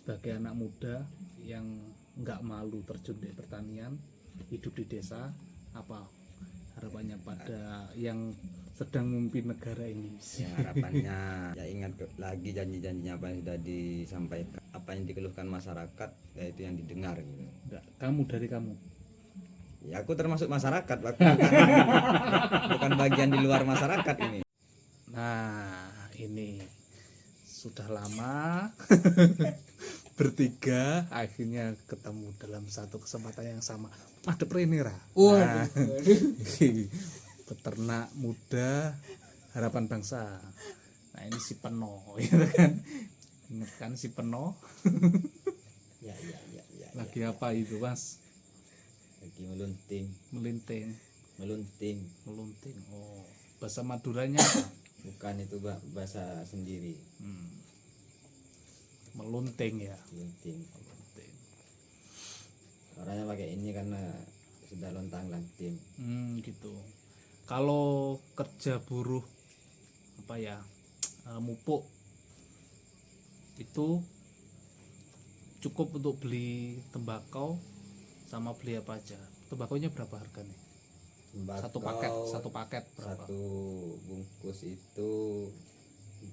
sebagai anak muda yang nggak malu terjun di pertanian, hidup di desa, apa harapannya pada yang sedang memimpin negara ini? Ya, harapannya ya ingat lagi janji-janjinya apa yang sudah disampaikan, apa yang dikeluhkan masyarakat, yaitu yang didengar gitu. Enggak, kamu dari kamu. Ya aku termasuk masyarakat, aku bukan bagian di luar masyarakat ini. Nah, ini sudah lama bertiga akhirnya ketemu dalam satu kesempatan yang sama. Ada Prenira. Nah, peternak muda harapan bangsa. Nah, ini si Peno, gitu kan? Ingat kan si Peno? Ya. Lagi apa itu, Mas? Lagi melunting. Melunting. Oh, bahasa Maduranya apa? Bukan itu bahasa sendiri. Melunting ya. Melunting. Melunting. Orangnya pakai ini karena sudah lontang lanting. Gitu. Kalau kerja buruh apa ya, mupuk itu cukup untuk beli tembakau sama beli apa aja. Tembakonya berapa harganya? Tembakau, Satu paket berapa? satu bungkus itu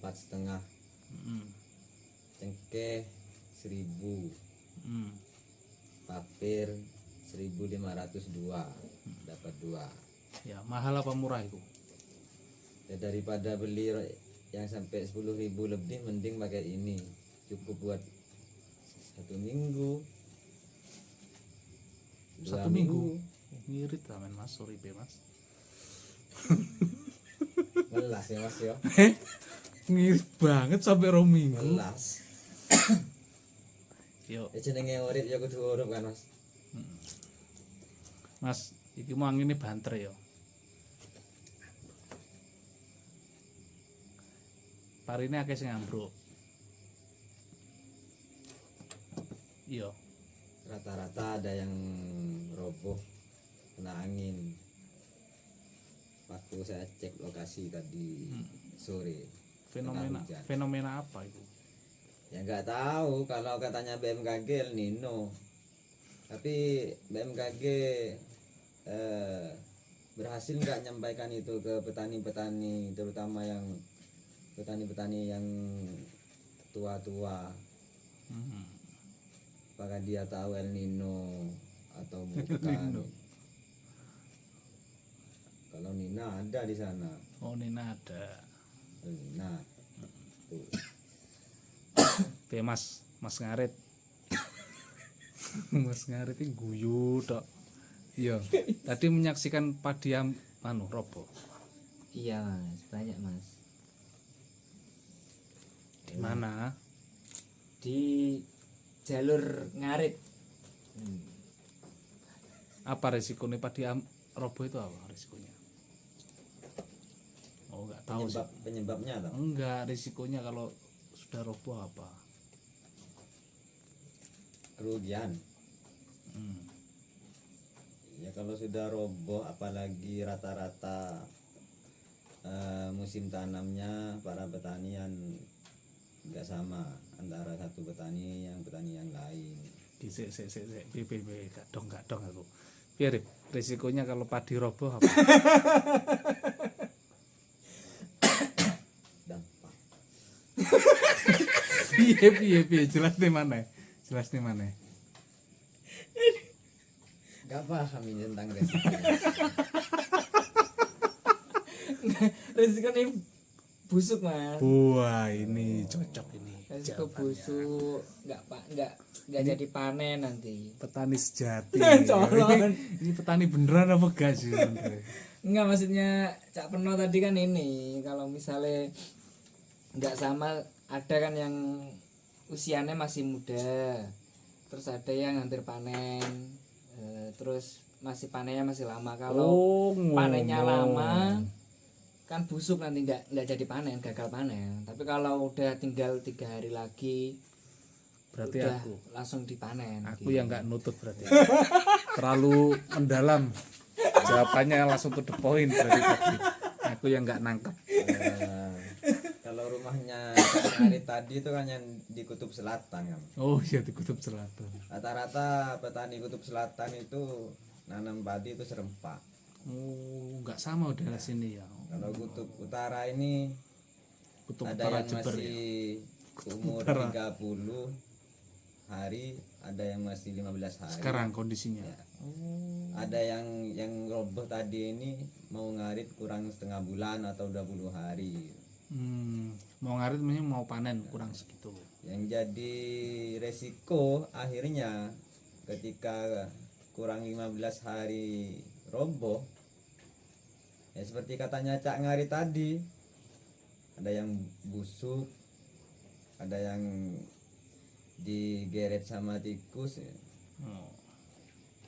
4,5. Cengkeh 1.000, papir 1.502, dapat 2. Ya, mahal apa murah itu? Ya daripada beli yang sampai 10.000 lebih, mending pakai ini, cukup buat 1 minggu. 1 minggu. Ngirit lah men Mas, sorry be Mas. Melas ya Mas ya. Ngirit banget sampai 2 minggu. Melas. Yo, Ya jenenge urip ya kudu urip kan Mas. Mas, iki mau angin ini banter ya. Parine akeh sing ambruk. Iya. Rata-rata ada yang roboh kena angin. Waktu saya cek lokasi tadi sore. Fenomena apa itu? Ya nggak tahu, kalau katanya BMKG El Nino. Tapi BMKG berhasil nggak nyampaikan itu ke petani-petani, terutama yang petani-petani yang tua-tua. Apakah dia tahu El Nino atau bukan? Kalau Nina ada di sana. Oh, Nina ada. El Nina. Tuh. Be Mas Ngarit. Mas Ngarit ini guyu tok. Iya. Tadi menyaksikan padi robo. Iya Mas, banyak Mas. Di mana? Di jalur Ngarit. Apa resikonya padi robo itu apa resikonya? Oh, enggak tahu sih. Penyebabnya apa? Enggak, risikonya kalau sudah roboh apa? Kerugian. Ya kalau sudah roboh, apalagi rata-rata musim tanamnya para petani yang nggak sama antara satu petani yang lain. BBB gak dong aku. Biar risikonya kalau padi roboh apa? Dampak. Piye jelas nih mana? Gak paham ini tentang resiko. Resiko ini busuk Mas. Wah, ini cocok ini. Resiko busuk, nggak jadi panen nanti. Petani sejati. Colon. Ini petani beneran apa gak sih? Enggak, maksudnya Cak Peno tadi kan ini, kalau misalnya nggak sama, ada kan yang usianya masih muda, terus ada yang hampir panen, terus masih panennya masih lama. Kalau panennya lama kan busuk, nanti nggak jadi panen, gagal panen. Tapi kalau udah tinggal 3 hari lagi, berarti udah aku langsung dipanen. gitu. Yang nggak nutut berarti. Terlalu mendalam. Jawabannya langsung to the point berarti tadi. Aku yang nggak nangkep. Kalau rumah rumahnya hari tadi itu kan yang di Kutub Selatan kan. Oh iya, di Kutub Selatan. Rata-rata petani Kutub Selatan itu nanam padi itu serempak. Oh, nggak sama udah sini ya. Kalau Kutub Utara ini Kutub ada Utara yang Jember ya. masih umur Utara. 30 hari, ada yang masih 15 hari. Sekarang kondisinya. Ya. Ada yang roboh tadi ini mau ngarit kurang setengah bulan atau 20 hari. Mau ngarit mau panen kurang segitu. Yang jadi resiko akhirnya ketika kurang 15 hari roboh, ya seperti katanya Cak Ngari tadi, ada yang busuk, ada yang digeret sama tikus ya. Oh,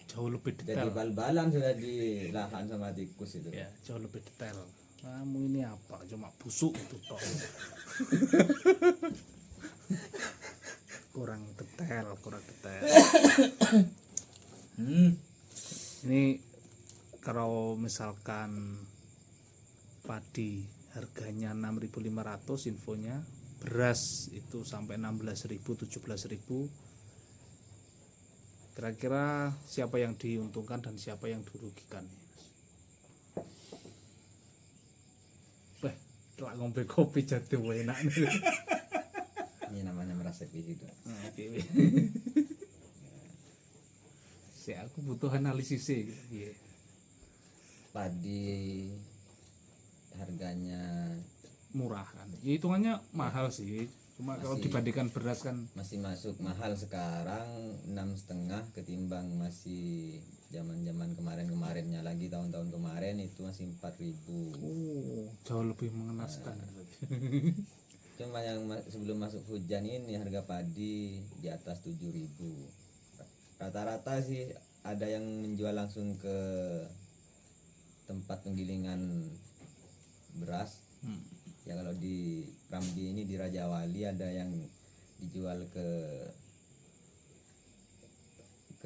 jauh lebih Jadi detail. bal-balan sudah di lahan sama tikus itu. Ya, jauh lebih detail. Kamu ini apa? Cuma busuk itu toh. kurang detail. Ini kalau misalkan padi harganya 6.500 infonya, beras itu sampai 16.000 17.000. Kira-kira siapa yang diuntungkan dan siapa yang dirugikan? Beh, telah ngombe kopi jadi enak nih. Ini namanya merasa gitu. Nah, oke. Aku butuh analisis sih. Iya. Padi harganya Murah kan. Ya, hitungannya mahal sih. Cuma kalau Masih. dibandingkan beras kan masih masuk mahal sekarang 6,5 ketimbang masih zaman kemarinnya lagi, tahun-tahun kemarin itu masih 4.000. jauh lebih mengenaskan. Cuma yang sebelum masuk hujan ini harga padi di atas 7.000. Rata-rata sih ada yang menjual langsung ke tempat penggilingan beras. Ya kalau di Rambi ini di Raja Wali ada yang dijual ke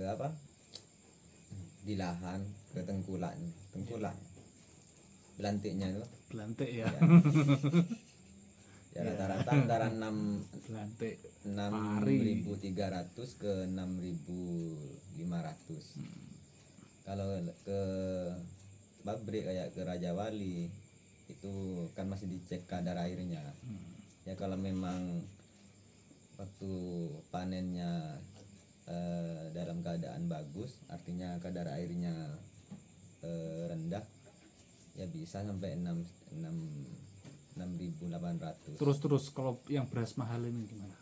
apa? Di lahan, ke tengkulak. Belantiknya itu. Belantik ya. Ya rata-rata antara 6 Belantik 6.300 ke 6.500. Kalau ke pabrik kayak ke Raja Wali itu kan masih dicek kadar airnya. Ya kalau memang waktu panennya dalam keadaan bagus, artinya kadar airnya rendah, ya bisa sampai 6.800. Terus kalau yang beras mahal ini gimana?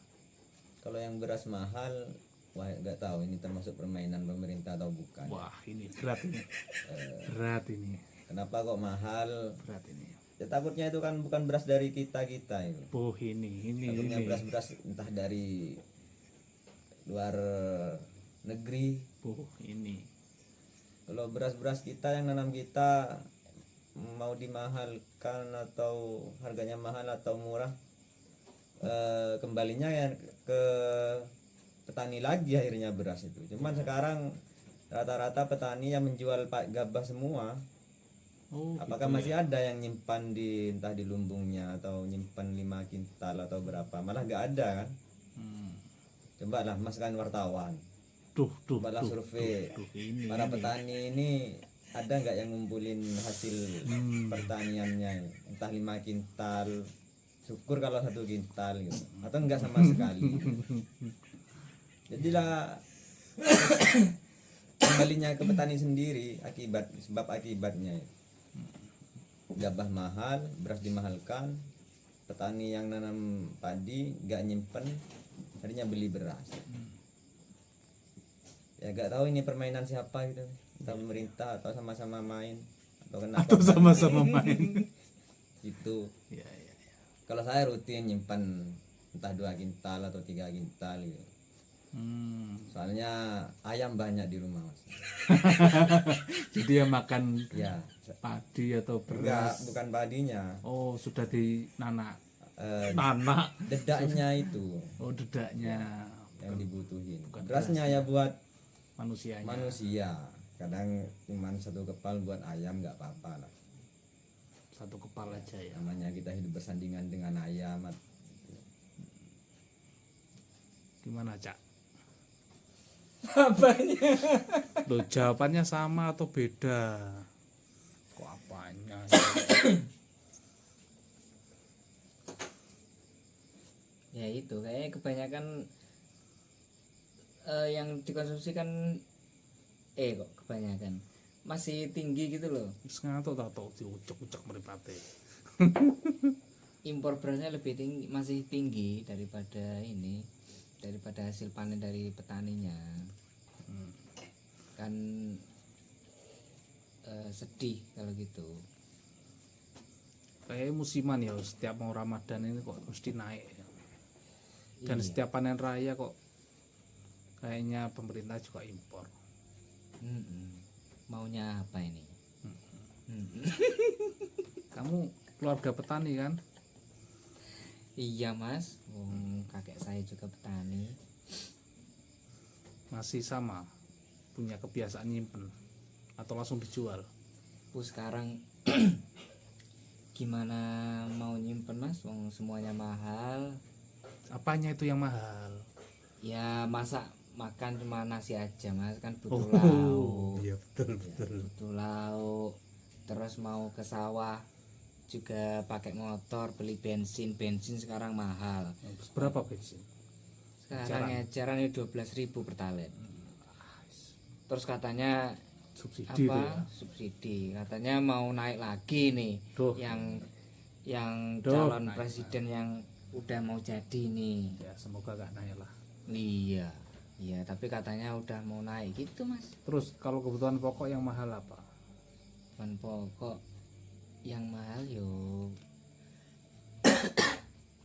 Kalau yang beras mahal, wah nggak tahu ini termasuk permainan pemerintah atau bukan. Wah, ini berat ini. Berat ini. Kenapa kok mahal? Berat ini. Ya takutnya itu kan bukan beras dari kita itu. Ini. Takutnya beras entah dari luar negeri. Ini. Kalau beras-beras kita yang nanam kita mau dimahalkan atau harganya mahal atau murah, kembalinya ya ke petani lagi akhirnya beras itu. Cuman sekarang rata-rata petani yang menjual gabah semua. Apakah masih ada yang nyimpan di entah di lumbungnya atau nyimpan 5 kintal atau berapa? Malah nggak ada kan? Coba lah Mas kan wartawan. Coba lah survei ini. para petani ini, ada nggak yang ngumpulin hasil pertaniannya, entah 5 kintal, syukur kalau 1 kintal gitu, atau enggak sama sekali. Jadilah kembalinya ke petani sendiri sebab akibatnya. Gabah mahal, beras dimahalkan, petani yang nanam padi nggak nyimpen, akhirnya beli beras. Ya nggak tahu ini permainan siapa gitu, entah pemerintah atau sama-sama main atau kenapa Atau sama-sama main. itu. Ya. Kalau saya rutin nyimpan entah 2 kintal atau 3 kintal gitu. Soalnya ayam banyak di rumah Mas. Jadi ya makan Ya padi atau enggak, beras. bukan padinya, Sudah dinanak. nanak dedaknya itu Dedaknya yang dibutuhin. Bukan Berasnya ya buat manusianya. manusia, kadang cuman 1 kepal buat ayam nggak apa-apa lah. 1 kepala aja ya. Namanya kita hidup bersandingan dengan ayam Gimana Cak? Apanya? Loh, jawabannya sama atau beda? Kok apanya? Ya itu kayaknya kebanyakan yang dikonsumsi kan kok kebanyakan masih tinggi gitu loh. Wis ngantuk tak tau diucek-ucek mripate. Impor berasnya lebih tinggi, masih tinggi daripada hasil panen dari petaninya. Kan sedih kalau gitu. Kayak musiman ya, setiap mau Ramadan ini kok mesti naik ya. Dan Iya. setiap panen raya kok kayaknya pemerintah juga impor. Maunya apa ini? Kamu keluarga petani kan? Iya mas, kakek saya juga petani. Masih sama punya kebiasaan nyimpen atau langsung dijual? Sekarang gimana mau nyimpen mas? Semuanya mahal. Apanya itu yang mahal? Ya masak makan cuma nasi aja mas, kan butuh lauk. Iya betul betul. Butuh lauk. Terus mau ke sawah juga pakai motor, beli bensin sekarang mahal. Berapa bensin? Sekarang eceran itu 12.000 pertalite. Terus katanya Subsidi itu ya? subsidi katanya mau naik lagi nih. Duh. yang Duh, calon naik presiden yang udah mau jadi nih. Ya semoga gak naik lah. Iya tapi katanya udah mau naik gitu mas. Terus kalau kebutuhan pokok yang mahal apa? Bahan pokok yang mahal yo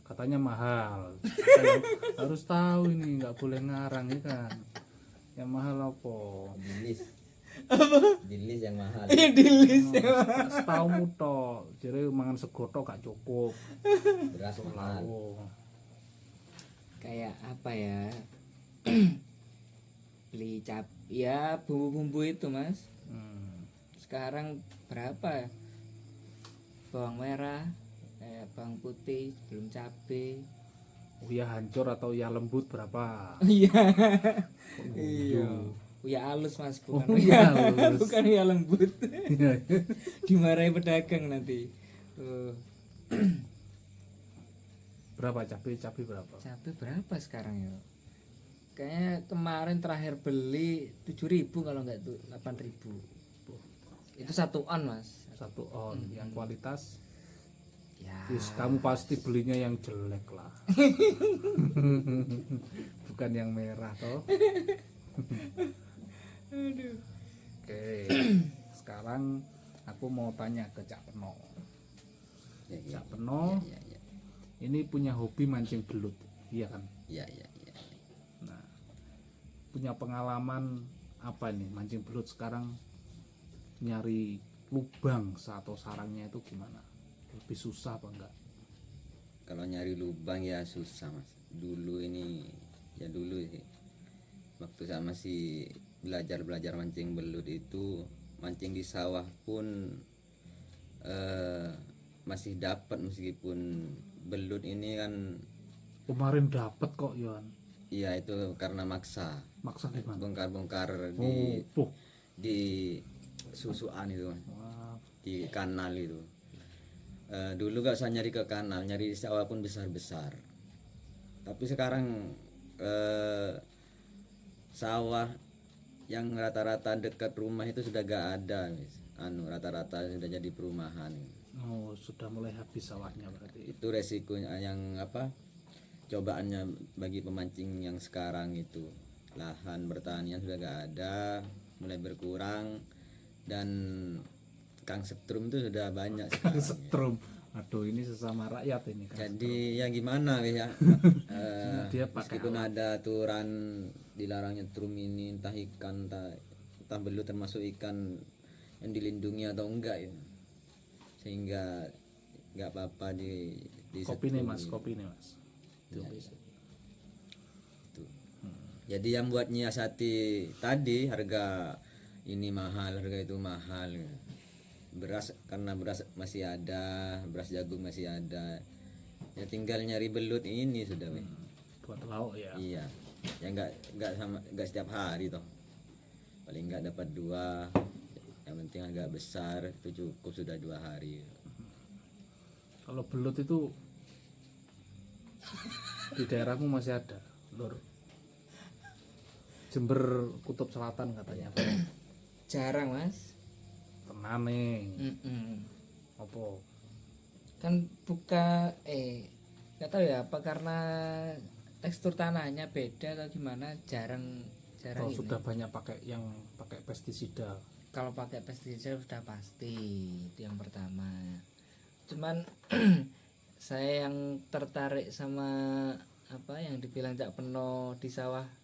Katanya mahal. Saya harus tahu ini, nggak boleh ngarang ya kan. Yang mahal apa? Dilis yang mahal. dilis Setaumu tok. Jadi mangan sego tok gak cukup. Beras mahal. Oh. kayak apa ya? Beli ya bumbu-bumbu itu mas. Sekarang berapa? Bawang merah, kayak bawang putih, belum cabe. Uya hancur atau uya lembut berapa? Iya. Iya. Uya halus mas, bukan Oh, uya uya halus. bukan uya lembut. Dimarahi pedagang nanti. Berapa cabai berapa? Cabe berapa sekarang ya? Kayaknya kemarin terakhir beli 7.000 kalau enggak tuh 8.000. Itu 1 on mas. 1 on. Yang kualitas Ya. Yes, kamu pasti belinya yang jelek lah. Bukan yang merah toh. Oke. Sekarang aku mau tanya ke Cak Peno. Cak Peno ini punya hobi mancing belut, iya kan? Iya. Nah, punya pengalaman apa nih mancing belut sekarang, nyari lubang atau sarangnya itu gimana? Lebih susah apa enggak? Kalau nyari lubang ya susah mas. Dulu sih waktu saya masih belajar mancing belut itu, mancing di sawah pun masih dapat, meskipun belut ini kan Kemarin dapat kok Yohan. iya itu karena maksa Gimana? bongkar Oh, di susuan itu Mas. wah, Di kanal itu. Dulu gak usah nyari ke kanal, nyari di sawah pun besar-besar. Tapi sekarang sawah yang rata-rata dekat rumah itu sudah gak ada, Miss. Rata-rata sudah jadi perumahan. oh, sudah mulai habis sawahnya berarti. Itu resikonya yang cobaannya bagi pemancing yang sekarang itu. Lahan pertanian sudah gak ada, mulai berkurang, dan kang setrum itu sudah banyak sekarang. Setrum. Aduh, ini sesama rakyat ini kan. Jadi ya gimana ya? Dia pakai Meskipun ada aturan dilarangnya setrum ini, entah ikan, entah belut, termasuk ikan yang dilindungi atau enggak ya, sehingga nggak apa-apa di Kopi nih setrum mas, gitu. kopi nih mas. Ya, Tuh. Jadi yang buat nyiasati tadi harga ini mahal, harga itu mahal. Beras, karena beras masih ada, beras jagung masih ada. Ya tinggal nyari belut ini sudah. Buat lauk ya. Iya. ya nggak setiap hari toh, paling nggak dapat 2, yang penting agak besar itu cukup sudah 2 hari. Kalau belut itu di daerahmu masih ada, Lur? Jember Kutub Selatan katanya. Jarang mas. Tenane. Mm-mm. Apa? Kan buka nggak tahu ya apa karena tekstur tanahnya beda atau gimana, jarang Kalau ini. sudah banyak pakai pestisida. Kalau pakai pestisida sudah pasti itu yang pertama. Cuman saya yang tertarik sama apa yang dibilang Cak Peno di sawah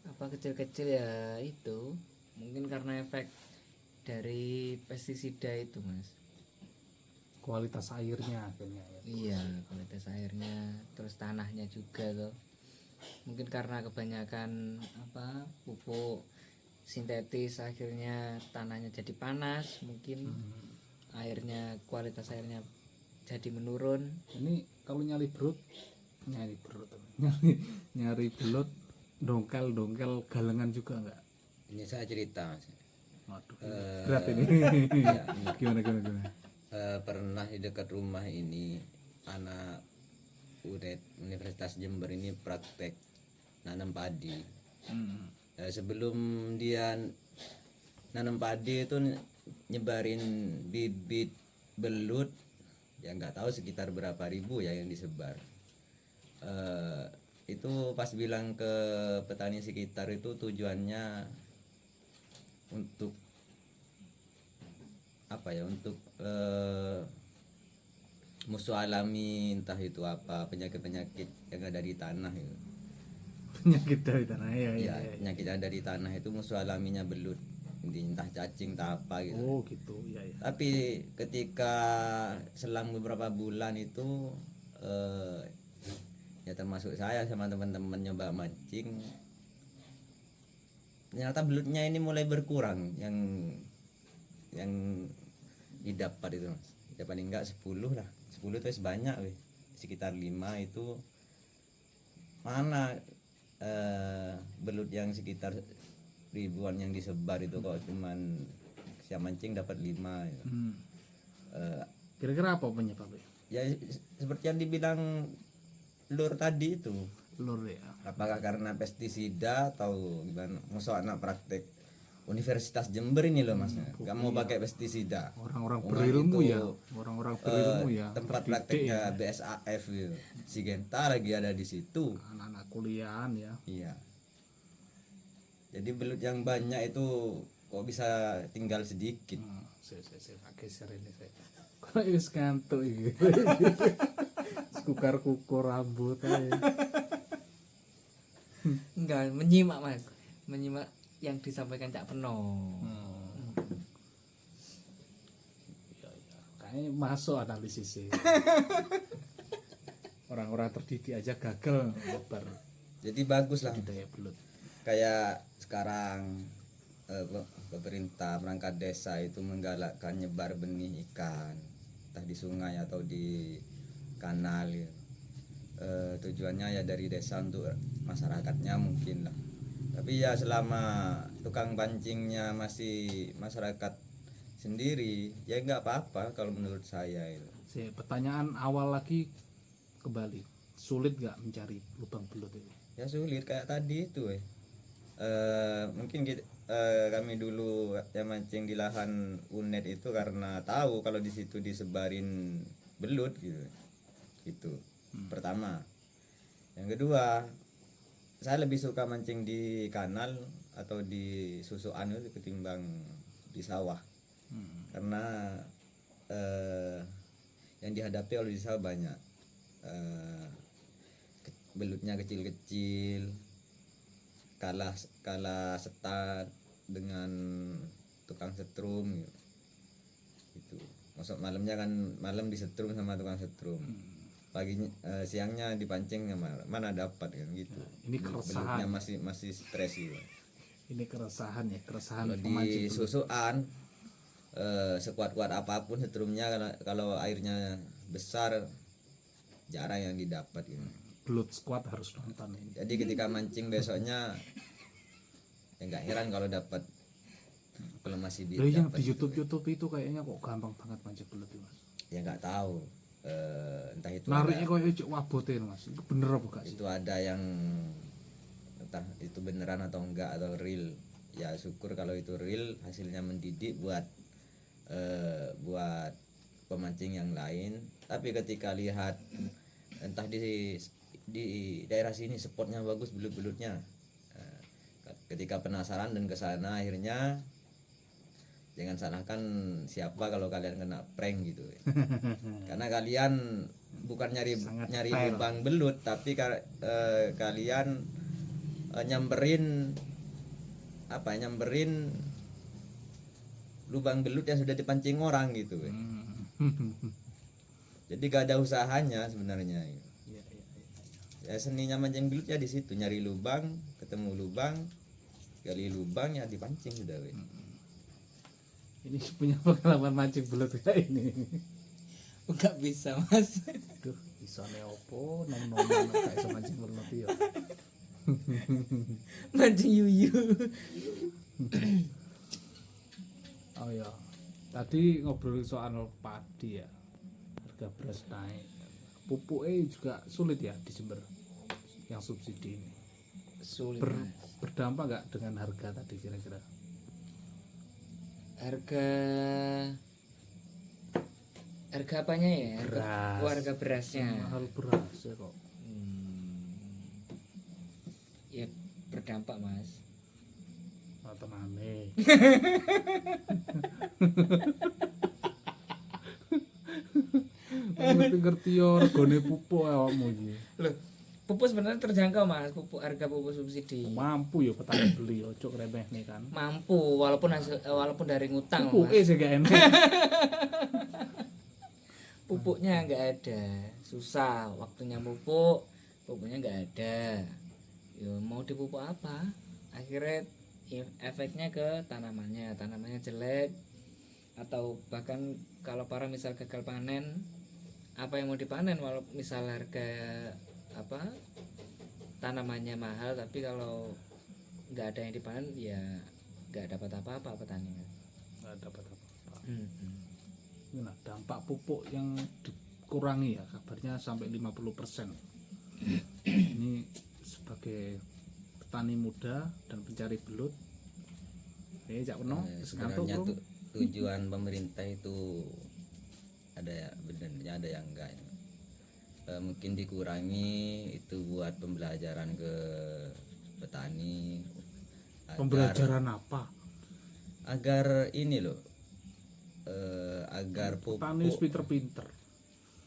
apa kecil-kecil ya itu mungkin karena efek dari pestisida itu mas. Kualitas airnya akhirnya ya. Iya, kualitas airnya, terus tanahnya juga tuh. Mungkin karena kebanyakan apa pupuk sintetis akhirnya tanahnya jadi panas, mungkin airnya, kualitas airnya jadi menurun. Ini kalau nyari belut nyari belut dongkel galengan juga enggak? Ini saya cerita Mas. Waduh, berat ini. Ya, gimana? pernah di dekat rumah ini anak UNED Universitas Jember ini praktek nanam padi. Sebelum dia nanam padi itu nyebarin bibit belut ya nggak tahu sekitar berapa ribu ya yang disebar. Itu pas bilang ke petani sekitar itu tujuannya untuk apa ya, untuk musuh alami, entah itu apa penyakit-penyakit yang ada di tanah itu. Penyakit dari tanah ya. Penyakit yang ada di tanah itu musuh alaminya belut, entah cacing entah apa gitu. Oh gitu ya. Tapi ketika selang beberapa bulan itu ya termasuk saya sama teman-teman nyoba mancing, ternyata belutnya ini mulai berkurang yang didapat itu mas. Ya paling enggak 10 lah, 10 itu sebanyak weh. Sekitar 5 itu mana belut yang sekitar ribuan yang disebar itu kok cuman siap mancing dapat 5 gitu. Kira-kira apa penyebabnya? Ya seperti yang dibilang Lur tadi itu, Lur ya. apakah karena pestisida atau gimana? Masa anak praktek Universitas Jember ini loh mas, nggak mau pakai pestisida. Orang-orang Umat berilmu itu, ya, orang-orang berilmu ya. tempat terdidik prakteknya ya. BSAF gitu. Si Genta lagi ada di situ. Anak-anak kuliahan ya. Iya. Jadi belut yang banyak itu kok bisa tinggal sedikit. Saya geser ini saya. Kok wis kantuk iki. Kukar-kukur rambut aja. Enggak, menyimak mas, menyimak yang disampaikan Cak Peno. Ya. Kayaknya masuk analisisnya. Orang-orang terdidik aja gagal ngobar Jadi bagus lah. budaya belut. Kayak sekarang pemerintah perangkat desa itu menggalakkan nyebar benih ikan, entah di sungai atau di kanal ya. Tujuannya ya dari desa untuk masyarakatnya mungkin lah. Tapi ya selama tukang pancingnya masih masyarakat sendiri ya nggak apa-apa kalau menurut saya itu. Pertanyaan awal lagi kembali, sulit nggak mencari lubang belut itu? Ya sulit kayak tadi itu mungkin kami dulu yang mancing di lahan UNED itu karena tahu kalau di situ disebarin belut gitu. Itu pertama. Yang kedua, saya lebih suka mancing di kanal atau di susuan itu ketimbang di sawah. Karena yang dihadapi oleh di sawah banyak, belutnya kecil-kecil, kalah setat dengan tukang setrum gitu. Masuk malamnya kan malam disetrum sama tukang setrum, paginya siangnya dipancing mana dapat kan gitu. Ini keresahan. Belutnya masih stres gitu. Ini keresahan ya, keresahan Kalau pemancing di belut. susuan sekuat-kuat apapun setrumnya kalau airnya besar jarang yang didapat gitu. Blood Squad harus nonton ini. Jadi ketika mancing besoknya ya nggak heran kalau dapat kalau masih Loh, yang dapat di gitu. YouTube itu kayaknya kok gampang banget mancing belut itu, Mas. Ya nggak tahu. Entah itu Nariknya ada, kok cek wabote Mas. Itu bener apa gak sih? itu ada yang entah itu beneran atau enggak atau real. Ya syukur kalau itu real, hasilnya mendidik buat buat pemancing yang lain. Tapi ketika lihat entah di daerah sini spotnya bagus belut-belutnya, ketika penasaran dan kesana, akhirnya jangan salahkan siapa kalau kalian kena prank gitu. Karena kalian bukan Sangat nyari fair. lubang belut, tapi kalian nyamperin lubang belut yang sudah dipancing orang gitu. Jadi gak ada usahanya sebenarnya. Iya, iya, iya. Ya seninya mancing belut ya di situ, nyari lubang, ketemu lubang, gali lubang ya dipancing sudah. Ini punya pengalaman mancing belut kayak ini. Enggak bisa Mas. Duh, bisa opo nom-noman gak iso mancing belut ya. Mancing yuyu. Oh ya. Tadi ngobrol soal padi ya. Harga beras naik. Pupuknya juga sulit ya di Jember. Yang subsidi ini. Sulit. Mas. Berdampak nggak dengan harga tadi kira-kira? Harga apanya ya? Beras. Harga berasnya. Mahal beras ya kok. Ya berdampak Mas. Temane. Ngerti-ngerti ya regane pupuk awakmu iki. Loh, pupuk sebenarnya terjangkau Mas, harga pupuk subsidi. Mampu ya petani beli ojo remehne kan. Mampu walaupun dari ngutang Pupuke Mas. sih gak enak. Pupuknya nggak ada, susah waktunya pupuknya nggak ada. Ya mau dipupuk apa? Akhirnya efeknya ke tanamannya jelek, atau bahkan kalau para misal gagal panen, apa yang mau dipanen walau misal harga tanamannya mahal, tapi kalau nggak ada yang dipanen ya nggak dapat apa-apa petani. Nggak dapat apa-apa. Nah, dampak pupuk yang dikurangi ya kabarnya sampai 50%. Ini sebagai petani muda dan pencari belut. Cak Peno, Sebenarnya tujuan pemerintah itu ada ya, benernya ada yang enggak. Mungkin dikurangi itu buat pembelajaran ke petani. Pembelajaran apa? Agar ini loh, agar Petani pupuk. pinter-pinter.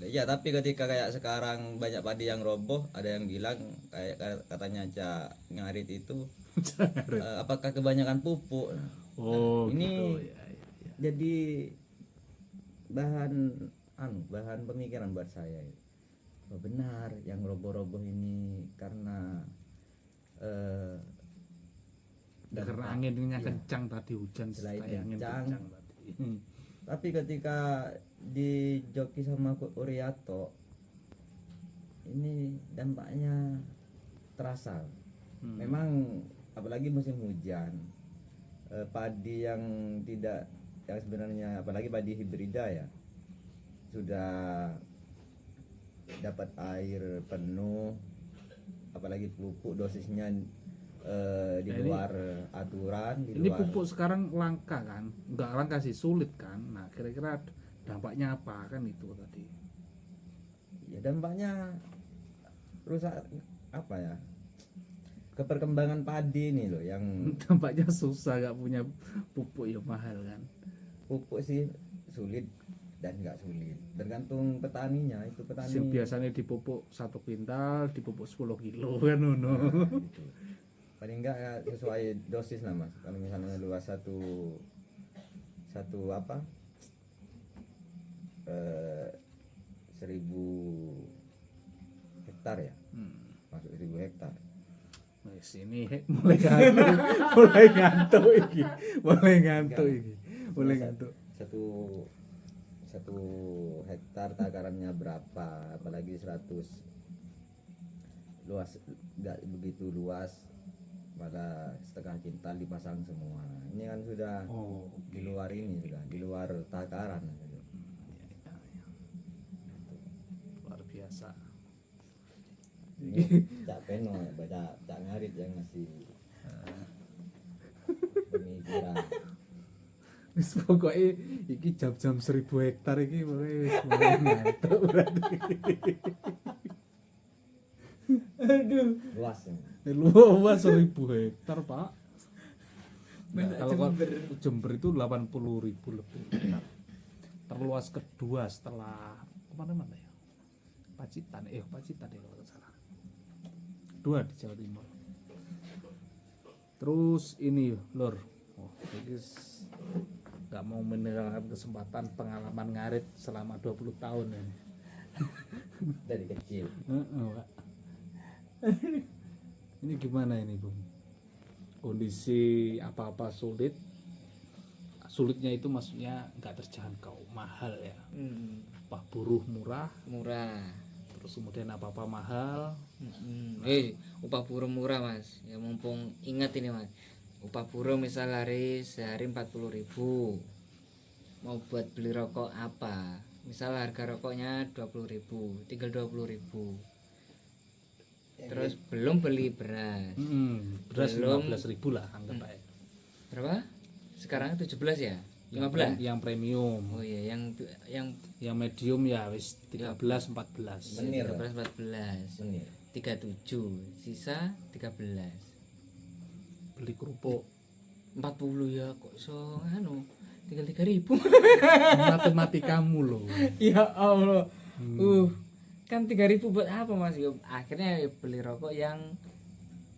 Ya tapi ketika kayak sekarang banyak padi yang roboh, ada yang bilang kayak katanya Cak Ngarit itu apakah kebanyakan pupuk. Oh, ini gitu. Ya, ya, ya. jadi bahan pemikiran buat saya. Oh, benar yang roboh-roboh ini karena Karena anginnya iya. kencang tadi, hujan Selain sertai angin kencang. kencang tadi. Tapi ketika di joki sama Uriato ini dampaknya terasa. Memang apalagi musim hujan, padi yang sebenarnya apalagi padi hibrida ya sudah dapat air penuh, apalagi pupuk dosisnya di Nah, luar aturan, di Ini luar. pupuk sekarang langka kan? Enggak langka sih, sulit kan. Nah, kira-kira dampaknya apa kan itu tadi? Ya dampaknya rusak apa ya? Keperkembangan padi ini loh yang Dampaknya susah, nggak punya pupuk ya mahal kan. pupuk sih sulit dan nggak sulit, tergantung petaninya. Itu petani Sing biasanya dipupuk 1 kuintal, dipupuk 10 kilo kan ngono. gitu. Paling enggak ya, sesuai dosis lah Mas. Kalau misalnya luas satu apa 1000 hektar ya, masuk 1000 hektar. Wes ini mulai ngantuk iki. Mulai ngantuk. Satu hektar takarannya berapa, apalagi 100 luas, nggak begitu luas, pada setengah kintal dipasang semua. Ini kan sudah di luar ini, sudah di luar takaran. Luar biasa. Ini Cak Peno, Cak Ngarit yang ngasih pemikiran. Wis pokoke iki jam-jam 1000 hektar iki pokoke wis mulai ngantuk berarti. Luas ini. Luas 1000 hektar, Pak. Nah, Banyak kalau Jember. Jember itu 80.000 lebih hektar. Terluas kedua setelah mana ya? Pacitan ya kalau nggak salah. Dua di Jawa Timur. Terus ini Lur, ini nggak mau meninggalkan kesempatan pengalaman ngarit selama 20 tahun ini. Dari kecil. Pak. Ini gimana ini Bung? Kondisi apa-apa sulitnya itu maksudnya nggak terjangkau, mahal ya. Upah buruh murah, terus kemudian apa-apa mahal. Upah buruh murah Mas. Ya mumpung ingat ini Mas. Upah buruh misal sehari 40.000. Mau buat beli rokok apa? Misal harga rokoknya 20.000, tinggal 20.000. Terus belum beli beras. Beras Belum. 15.000 lah anggap aja. Berapa? Sekarang 17 ya? 15. Yang premium, Oh iya, yang medium ya wis 13 14. Menir. 13 14. Menir. 37, sisa 13. Beli kerupuk. 40 ya kok so anu tinggal 3.000. Matematikamu loh. Ya Allah. Kan 3.000 buat apa Mas? Ya, akhirnya ya beli rokok yang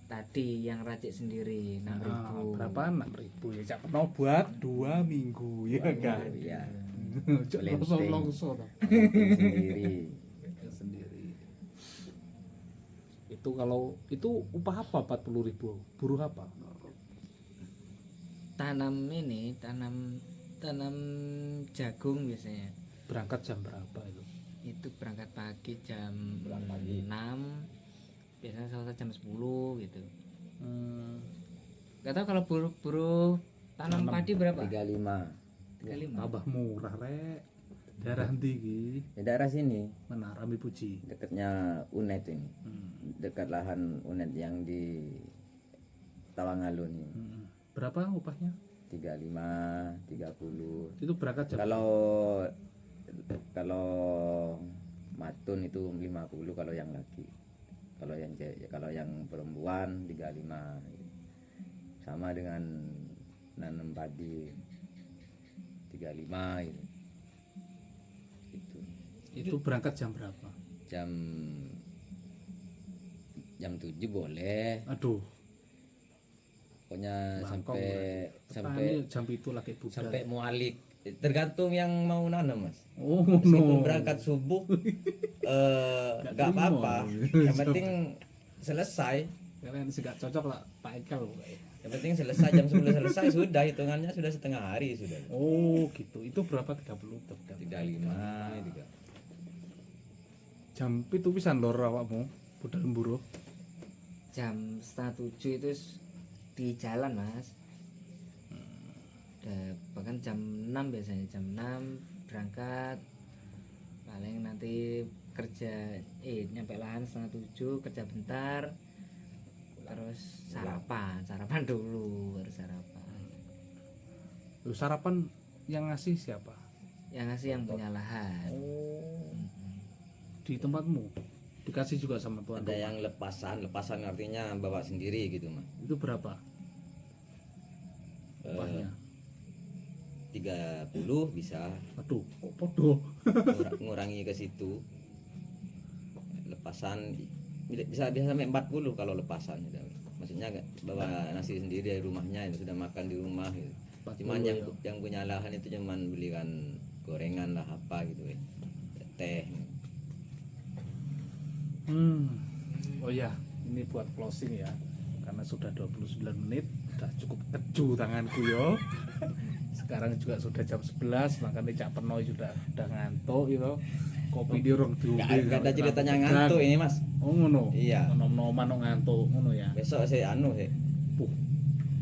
tadi yang racik sendiri 6.000. Berapa? 6.000 ya. Cak Peno buat 2 minggu ya kan. Iya. Longsor. Sendiri. Sendiri. Itu kalau itu upah apa 40.000? Buruh apa? Tanam jagung biasanya. Berangkat jam berapa itu? Itu berangkat pagi jam Pulang pagi. 6, biasanya selesai jam 10 gitu. Gak tahu kalau buruh tanam padi berapa? 35. 35. Tambah murah rek. Daerah tinggi. Di daerah sini Mana Rambi Puji. dekatnya UNED ini. Dekat lahan UNED yang di Tawangalun ini. Berapa upahnya? 35, 30. Itu berangkat jam Kalau matun itu 50 kalau yang laki. Kalau yang perempuan 35. Sama dengan nanam padi 35 gitu. itu berangkat jam berapa? Jam 7 boleh. Aduh, Pokoknya Bangkong, sampai jam itu lagi buka. sampai mualik. Tergantung yang mau nanam Mas. Oh Meskipun no. berangkat subuh nggak apa-apa. Yang penting selesai. Kalian sih gak cocok lah Pak Ekel pokoknya. Yang penting selesai jam 10 selesai sudah, hitungannya sudah setengah hari sudah. Oh gitu. Itu berapa? 30 35 itu. Jam itu pisan lor awakmu budal lemburuh. Jam 6:30 itu di jalan Mas. Bahkan jam 6 biasanya, jam 6 berangkat, paling nanti kerja nyampe lahan 6:30, kerja bentar, terus sarapan dulu, harus sarapan. Lu sarapan yang ngasih siapa? Yang ngasih yang punya lahan. Di tempatmu dikasih juga sama tuan Ada rumah? yang lepasan artinya bawa sendiri gitu Mas. Itu berapa upahnya? 30 bisa. Aduh kok podo. Ngurangi ke situ. Lepasan bisa sampai 40 kalau lepasan gitu. Maksudnya bawa nasi sendiri dari rumahnya, itu sudah makan di rumah gitu. 40 Cuman ya. yang punya lahan itu cuman belikan gorengan lah apa gitu ya. Teh. Oh ya, ini buat closing ya. Karena sudah 29 menit, udah cukup keju tanganku yo. Sekarang juga sudah jam 11, makanya Cak Peno sudah ngantuk gitu. kopi di orang diombe. Gak ada ceritanya ngantuk ini mas. Oh ngono. Iya. Nom-noman ngantuk ngono ya. Besok saya sih. Puh.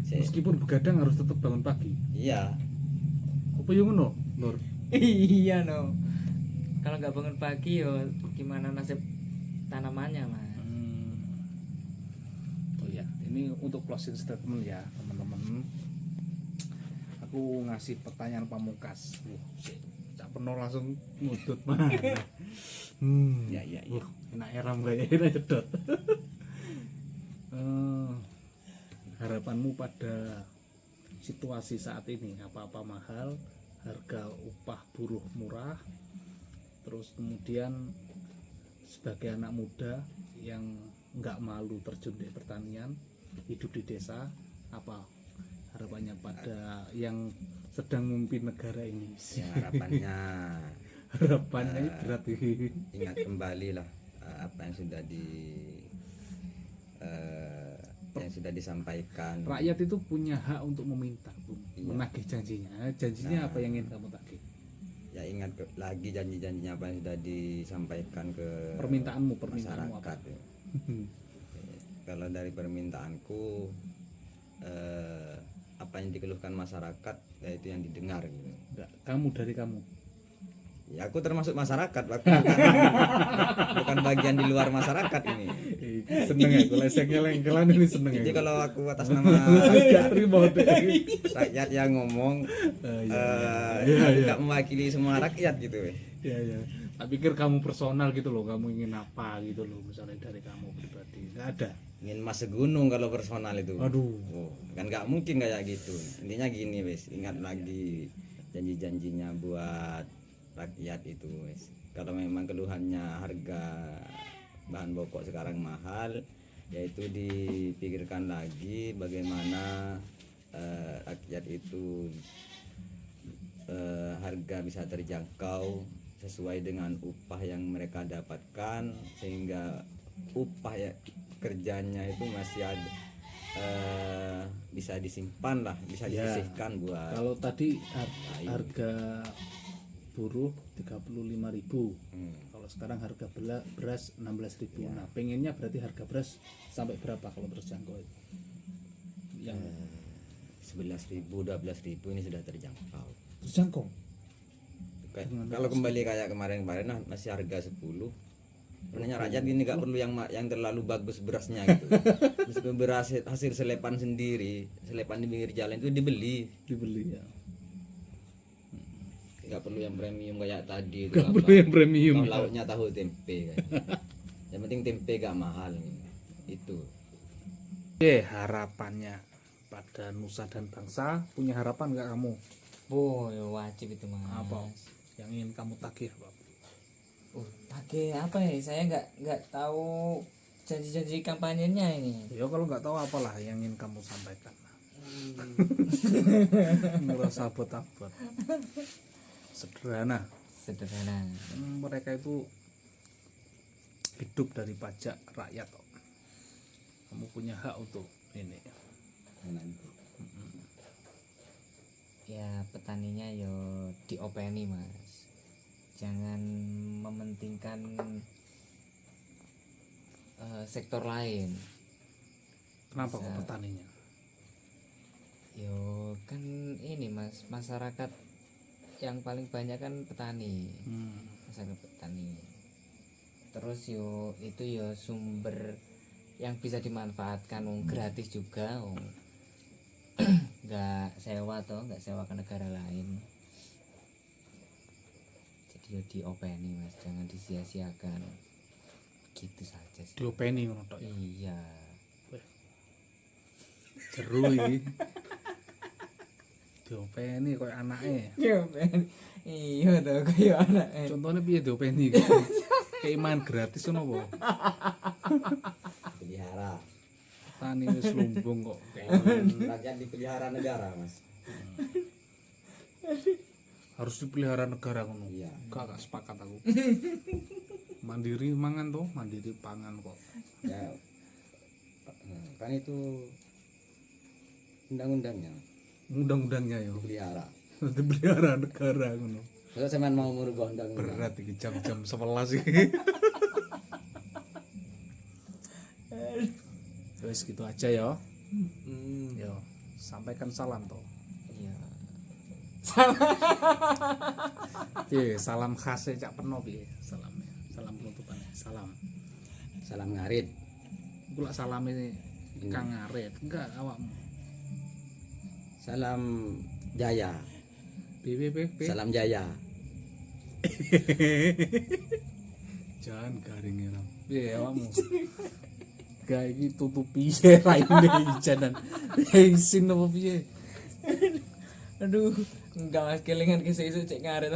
Saya- Meskipun begadang harus tetap bangun pagi. Iya. Apa yang ngono, Nur? Iya no. Kalau nggak bangun pagi yo gimana nasib tanamannya mas? Oh ya, ini untuk closing statement ya teman-teman. Aku ngasih pertanyaan pamungkas. Cak Peno langsung ngudut mah. Ya, ya. Enak eram kayak enak jedot. Harapanmu pada situasi saat ini, apa-apa mahal, harga upah buruh murah, terus kemudian sebagai anak muda yang nggak malu terjun di pertanian, hidup di desa, apa harapannya pada yang sedang memimpin negara ini? Ya, harapannya Harapannya berat ini. ingat kembali lah apa yang sudah yang sudah disampaikan. Rakyat itu punya hak untuk meminta, Bung, Iya. menagih janjinya. Janjinya apa yang ingin kamu tagih? Ya ingat lagi janji-janjinya apa yang sudah disampaikan ke Permintaanmu apa? masyarakat. Ya. Kalau dari permintaanku apa yang dikeluhkan masyarakat ya itu yang didengar gitu. Enggak, kamu dari kamu. Ya aku termasuk masyarakat, aku bukan bagian di luar masyarakat ini. Seneng ya, kalau saya lengkelan ini seneng Jadi ya. kalau aku atas nama Gak terima deh. rakyat yang ngomong nggak mewakili semua rakyat gitu. Ya ya. Tak pikir kamu personal gitu loh, kamu ingin apa gitu loh, misalnya dari kamu pribadi. Enggak ada. Ingin mas segunung kalau personal itu. Aduh. Oh, kan nggak mungkin kayak gitu. Intinya gini wes, ingat lagi janji-janjinya buat rakyat itu wes. Kalau memang keluhannya harga bahan pokok sekarang mahal, yaitu dipikirkan lagi bagaimana rakyat itu harga bisa terjangkau sesuai dengan upah yang mereka dapatkan, sehingga upah ya kerjanya itu masih ada bisa disimpan lah, bisa Ya. disisihkan buat Kalau tadi harga buruh 35.000. Kalau sekarang harga beras 16.000. Nah, pengennya berarti harga beras sampai berapa kalau terjangkau itu? Yang 11.000, 12.000 ini sudah terjangkau. terjangkau. Kalau kembali kayak kemarin-kemarin nah, masih harga 10. Sebenarnya rakyat ini nggak perlu yang terlalu bagus berasnya gitu. Meskipun beras hasil selepan sendiri, selepan di pinggir jalan itu dibeli. Dibeli ya. Nggak perlu yang premium kayak tadi itu. Gak apa. perlu yang premium. Tahu lauknya tahu tempe kan. Yang penting tempe gak mahal itu. Harapannya pada nusa dan bangsa, punya harapan nggak kamu? Boy wajib itu mas. Apa yang ingin kamu tagih, Pak? Pakai apa ya? Saya nggak tahu janji-janji kampanyenya ini. Ya kalau nggak tahu apalah yang ingin kamu sampaikan. Ngerasa abot-abot. Sederhana. Sederhana. Mereka itu hidup dari pajak rakyat kok. Kamu punya hak untuk ini. Ya petaninya yo diopeni mas. Jangan mementingkan sektor lain. Kenapa kok Bisa. petaninya? Yo kan ini mas, masyarakat yang paling banyak kan petani, masyarakat petani. Terus yo itu yo sumber yang bisa dimanfaatkan, gratis juga, nggak sewa nggak sewa ke negara lain. Jadi yo diopeni mas, jangan disia-siakan. Gitu saja sih. Diopeni ngono tok ya. Iya. Jeru iki. Diopeni koyo anake. Diopeni. Iya to kaya anake. Contohnya piye diopeni iki? Kayak main gratis ngono apa? Pelihara. Tani wis lumbung kok. Rakyat dipelihara negara mas. Harus dipelihara negara ngono. Iya. Gak sepakat aku. Mandiri mangan tuh, mandiri pangan kok. Ya kan itu undang-undangnya Undang-undangnya ya. pelihara. Dipelihara negara ngono. Kalau sampean mau ngurugondong. Berat iki jam-jam 11 iki. Wes gitu aja ya. Yo, sampaikan salam toh. Iya. Piye salam khas Cak Peno piye salamnya? Salam penutupan. Salam. Salam ngarit. Iku lak salame Kang Ngarit. Enggak awakmu. Salam Jaya. Piye. Salam Jaya. Jangan garing ram. Piye awakmu? Gak iki tutupi raine ijanan. Isin apa piye? Aduh, enggak mas kelingan kisah-kisah cek ngaret.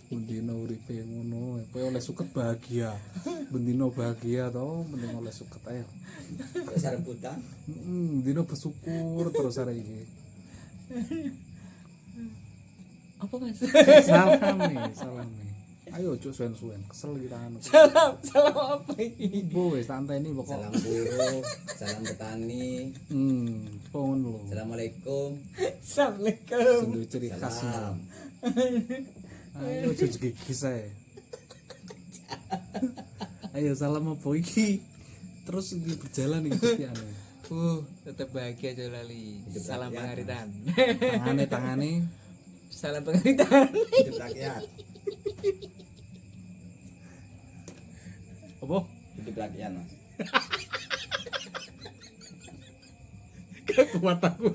Bendino uripe ngono, kowe oleh suket bahagia. Bendino bahagia to, mending oleh suket ayo. Kok sarebutan? Dino bersyukur terus hari ini. Apa mas? Salam nih. Ayo cuk suwen-suwen, kesel kita anu. Salam apa ini? Ibu wis santai ini pokok. Salam buruh, salam petani. Pohon lho. Assalamualaikum. Assalamualaikum. Sing duwe ciri khas. Salam. Ayo cuk gigi saya. Ayo salam apa iki? Terus iki berjalan iki anu. Tetap bahagia aja lali. Hidup Salam rakyat. pengaritan. Tangane. Salam pengaritan. Hidup rakyat. Apa? Hidup rakyat, Mas. Kekuatan aku.